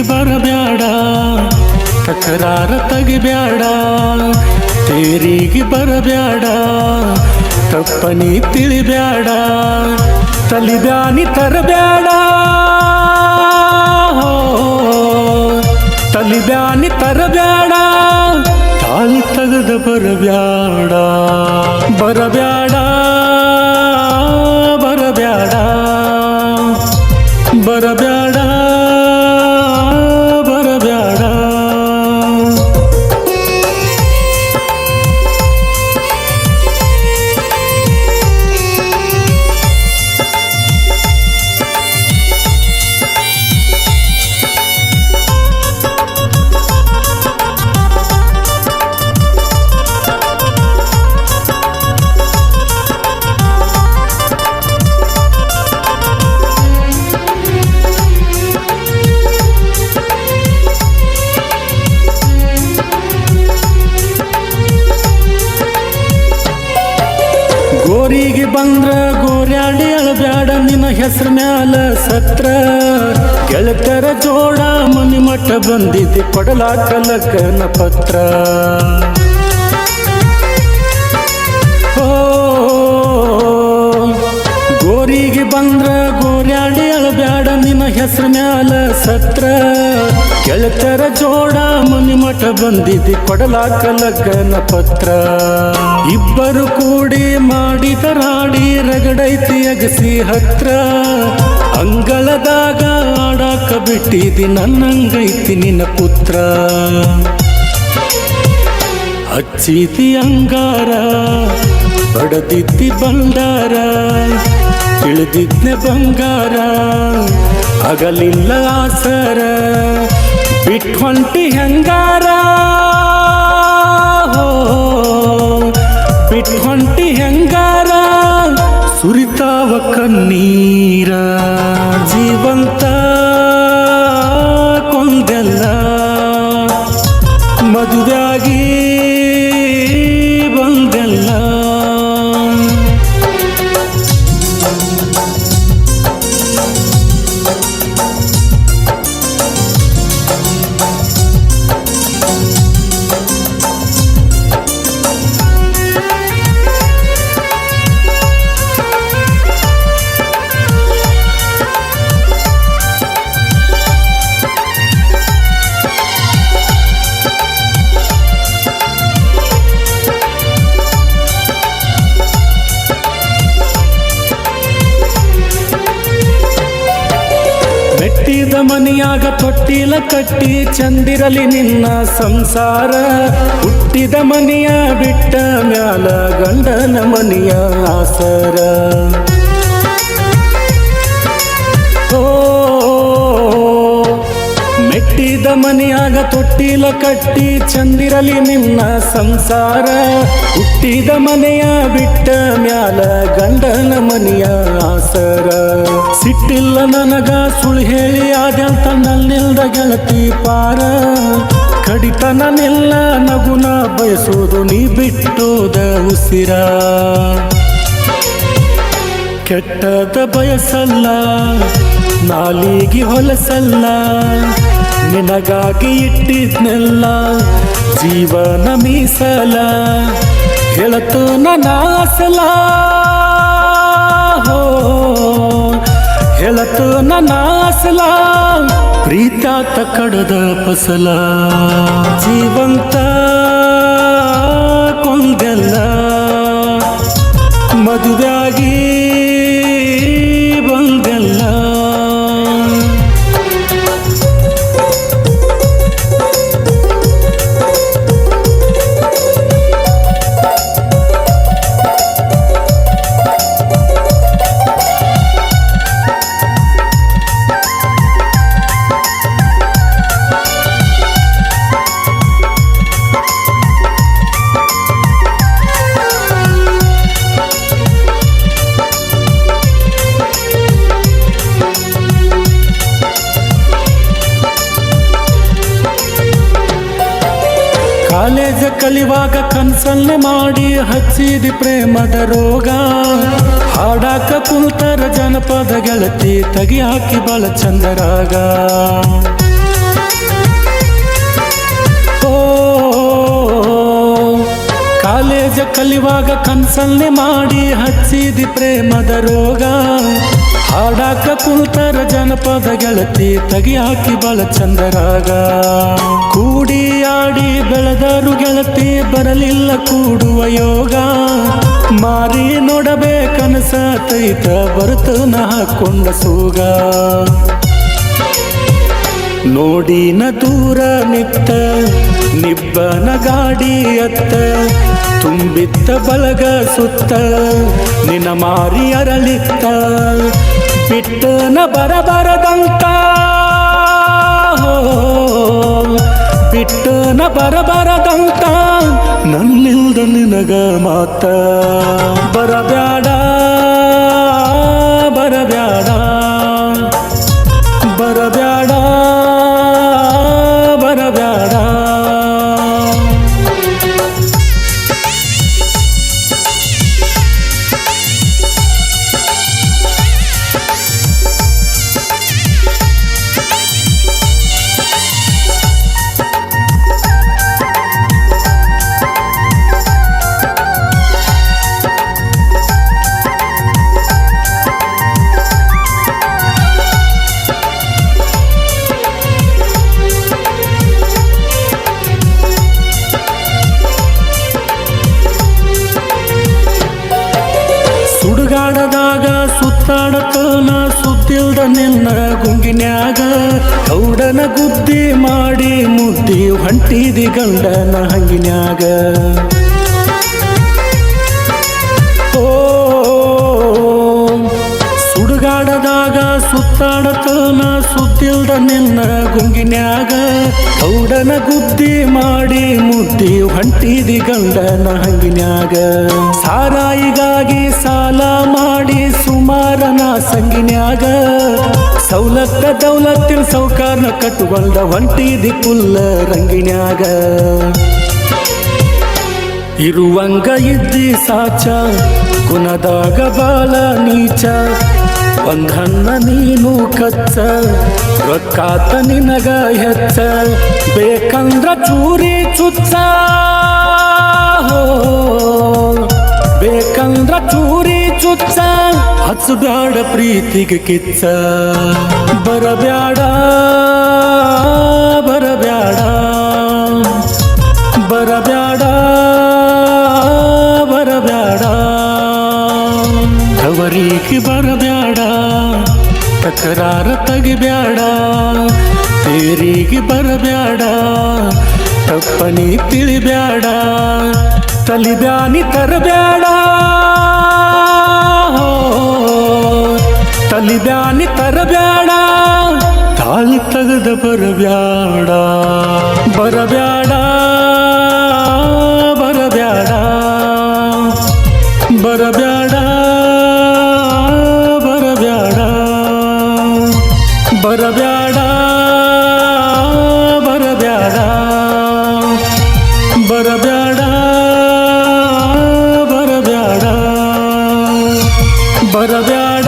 ಬರಬ್ಯಾಡ, ತಕರಾರ ತೆಗಿಬ್ಯಾಡ, ತೇರಿಗೆ ಬರಬ್ಯಾಡ, ತಪ್ಪನಿ ತಿಳಿಬ್ಯಾಡ, ತಲಿಬ್ಯಾನಿ ತರಬ್ಯಾಡ, ತಲಿಬ್ಯಾನಿ ತರಬ್ಯಾಡ, ತಾಳಿ ತಗದ ಬರಬ್ಯಾಡ, ಬರಬ್ಯಾಡ, ಬರಬ್ಯಾಡ, ಬರಬ್ಯಾಡ, ಬರಬ್ಯಾಡ. ಗೋರಿಗೆ ಬಂದ್ರ ಗೋರ್ಯಾಡಿ ಅಳಬ್ಯಾಡ, ನಿನ್ನ ಹೆಸರು ಮ್ಯಾಲ ಸತ್ರ ಗೆಳತರ ಜೋಡ ಮನಿ ಮಠ ಬಂದಿದ್ದೆ ಕೊಡಲಾಕ ಲಗ್ನ ಪತ್ರ. ಗೋರಿಗೆ ಬಂದ್ರ ಗೋರ್ಯಾಡಿ ಅಳಬ್ಯಾಡ, ನಿನ್ನ ಹೆಸರು ಮ್ಯಾಲ ಸತ್ರ ಗೆಳತರ ಜೋಡ ಮನಿ ಮಠ ಬಂದಿದ್ದೆ ಕೊಡಲಾಕ ಲಗ್ನ ಪತ್ರ. ಇಬ್ಬರು ಕೂಡಿ ಮಾಡಿದ ರಾಡಿ ರಗಡೈತಿ ಅಗಸಿ ಹತ್ರ, ಅಂಗಳದಾಗ ಆಡಾಕ ಬಿಟ್ಟಿದಿ ನನ್ನಂಗೈತಿ ನಿನ್ನ ಪುತ್ರ. ಹಚ್ಚಿತಿ ಅಂಗಾರ ಬಡದಿದ್ದಿ ಬಂಡಾರ, ತಿಳಿದಿದ್ನೆ ಬಂಗಾರ ಆಗಲಿಲ್ಲ ಆಸರ, ಬಿಟ್ಕೊಂಟಿ ಹೆಂಗಾರ, ಬಿಟ್ಕೊಂಟಿ ಹೆಂಗಾರ, ಸುರಿತಾವ ಕಣ್ಣೀರ, ಜೀವಂತ ಕೊಂದೆಲ್ಲ ಮದುವೆಯಾಗಿ ಬಂದೆಲ್ಲ. ಮೆಟ್ಟಿದ ಮನೆಯಾಗ ತೊಟ್ಟಿಲ ಕಟ್ಟಿ ಚಂದಿರಲಿ ನಿನ್ನ ಸಂಸಾರ, ಹುಟ್ಟಿದ ಮನೆಯ ಬಿಟ್ಟ ಮ್ಯಾಲ ಗಂಡನ ಮನೆಯ ಆಸರ. ಮೆಟ್ಟಿದ ಮನೆಯಾಗ ತೊಟ್ಟಿಲ ಕಟ್ಟಿ ಚಂದಿರಲಿ ನಿನ್ನ ಸಂಸಾರ, ಹುಟ್ಟಿದ ಮನೆಯ ಬಿಟ್ಟ ಮ್ಯಾಲ ಗಂಡನ ಮನೆಯ ಆಸರ. ಸಿಟ್ಟಿಲ್ಲ ನನಗ ಸುಳ್ಳು ಹೇಳಿ ಆದ್ಯಂತ ನನ್ನಿಲ್ದ ಗೆಳತಿ ಪಾರ, ಕಡಿತನ ನಿಲ್ಲ ನಗುನ ಬಯಸೋದು ನೀ ಬಿಟ್ಟೋದ ಉಸಿರ. ಕೆಟ್ಟದ ಬಯಸಲ್ಲ ನಾಲಿಗೆ ಹೊಲಸಲ್ಲ, ನಿನಗಾಗಿ ಇಟ್ಟಿದ್ನೆಲ್ಲ ಜೀವನ ಮೀಸಲ, ಹೇಳತು ನನ್ನ ಆಸಲ, ಹೇಳತು ನನ್ನ ಆಸಲ, ಪ್ರೀತಾತ ಕಡದ ಫಸಲ, ಜೀವಂತ ಕೊಂದೆಲ್ಲ ಮದುವೆಯಾಗಿ ಬಂದೆಲ್ಲ. ಕಾಲೇಜ ಕಲಿವಾಗ ಕನ್ಸಲ್ಲೆ ಮಾಡಿ ಹಚ್ಚಿದಿ ಪ್ರೇಮದ ರೋಗ, ಹಾಡಾಕ ಕುಂತರ ಜನಪದ ಗೆಳತಿ ತಗಿ ಹಾಕಿ ಬಾಳ ಚಂದರಾಗ. ಕಾಲೇಜ ಕಲಿವಾಗ ಕನ್ಸಲ್ನೆ ಮಾಡಿ ಹಚ್ಚಿದಿ ಪ್ರೇಮದ ರೋಗ. ಹಾಡಾಕ ಕುಂತರ ಜನಪದ ಗೆಳತಿ ತಗಿಯಾಕಿ ಬಳ ಚಂದರಾಗ. ಕೂಡಿ ಆಡಿ ಬೆಳೆದರು ಗೆಳತಿ ಬರಲಿಲ್ಲ ಕೂಡುವ ಯೋಗ. ಮಾರಿ ನೋಡಬೇಕನಸ ತೈತ ಬರುತ್ತನ ಹಾಕೊಂಡ ಸೂಗ. ನೋಡಿನ ದೂರ ನಿತ್ತ ನಿಬ್ಬನ ಗಾಡಿ ಅತ್ತ ತುಂಬಿತ್ತ ಬಳಗ ಸುತ್ತ ನಿನ್ನ ಮಾರಿ ಅರಳಿತ್ತ. ಬಿಟ್ಟನ ಬರಬರದಂತ ಬಿಟ್ಟನ ಬರಬರದಂತ ನನ್ನಿಲ್ದ ನಿನಗ ಮಾತ. ಬರಬ್ಯಾಡ ಬರಬ್ಯಾಡ ಬರಬ್ಯಾಡ ಬರಬ್ಯಾಡ. ಸುಡುಗಾಡದಾಗ ಸುತ್ತಾಡತನ ಸುದ್ದಿಲ್ದ ನಿನ್ನ ಗುಂಗಿನ್ಯಾಗ. ಗೌಡನ ಗುದ್ದಿ ಮಾಡಿ ಮುದ್ದಿ ಹೊಂಟಿದಿ ಗಂಡನ ಹಂಗಿನ್ಯಾಗ. ಓ ಸುಡುಗಾಡದಾಗ ಸುತ್ತಾಡತನ ಸುದ್ದಿಲ್ದ ನಿನ್ನ ಗುಂಗಿನ್ಯಾಗ. ಗೌಡನ ಗುದ್ದಿ ಮಾಡಿ ಮುದ್ದಿ ಹೊಂಟಿದಿ ಗಂಡನ ಹಂಗಿನ್ಯಾಗ. ಸಾರಾಯಿಗಾಗಿ ಸಾಲ ಮಾಡಿ ಸುಮಾರನ ಸಂಗಿನ್ಯಾಗ. ಸೌಲತ್ತ ದೌಲತ್ತಿನ ಸೌಕಾರನ ಕಟ್ಟುಕೊಂಡ ಹೊಂಟಿದಿ ಪುಲ್ಲ ರಂಗಿನ್ಯಾಗ. ಇರುವಂಗ ಇದ್ದಿ ಸಾಚ ಗುಣದಾಗ ಬಾಲ ನೀಚ. ಒಂದನ್ನ ನೀನು ಕಚ್ಚ ರೊಕ್ಕಾತ ನಿನಗ ಹೆಚ್ಚ. ಬೇಕಂದ್ರ ಚೂರಿ ಚುಚ್ಚ ಬೇಕಂದ್ರ ಚೂರಿ ಚುಚ್ಚ. ಹಚ್ಚಬ್ಯಾಡ ಪ್ರೀತಿಗೆ ಕಿಚ್ಚ. ಬರಬ್ಯಾಡ ಬರಬ್ಯಾಡ ಬರಬ್ಯಾಡ ಬರಬ್ಯಾಡ. ತವರಿಗೆ ಬರಬ್ಯಾಡ ತಕರಾರ ತಗಿಬ್ಯಾಡ. ತೇರಿಗೆ ಬರಬ್ಯಾಡ ತಪ್ಪನಿ ತಿಳಿಬ್ಯಾಡ. ತಲಿಬ್ಯಾನಿ ತರಬ್ಯಾಡ ತಲಿಬ್ಯಾನಿ ತರಬ್ಯಾಡ. ತಾಳಿ ತಗದ ಬರಬ್ಯಾಡ ಬರಬ್ಯಾಡ ಬರಬ್ಯಾಡ ಬರಬ್ಯಾಡ ಬರಬ್ಯಾಡ ಬರಬ್ಯಾಡ ಬರಬ್ಯಾಡ ಬರಬ್ಯಾಡ ಬರಬ್ಯಾಡ ಬರಬ್ಯಾಡ